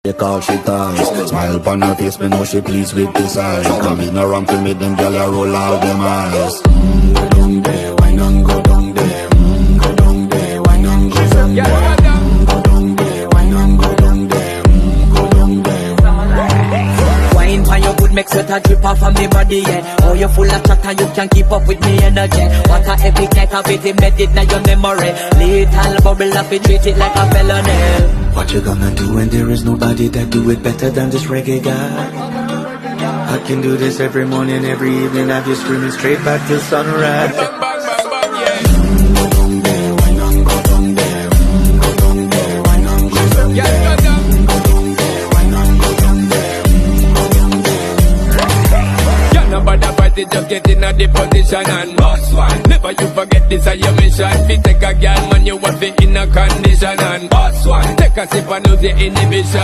Take off she ties. Smile upon her face, me know she pleased with this eyes. Come in around to make them gyal a roll out them eyes. Go down there, why not go down there? Go down there, why not go down there? Go down there, why not go down there? Go down there. Wine by your good make sweat a drip off of me body, yeah. Oh, you full of chatter, you can't keep up with me energy. What a epic night of it, embedded in your memory. Little bubble up, it treat it like a felony. What you gonna do when there is nobody that do it better than this reggae guy? I can do this every morning, every evening, have you screaming straight back till sunrise. Go down there, why not go down there? Go down there, why not go down there? Go down there, why not go down there? Go down there. You're not bad about it, just get in a the position and boss one. Never you forget this is your mission. Be take a girl man, you want be in a condition and boss one. Take a sip and lose your inhibition.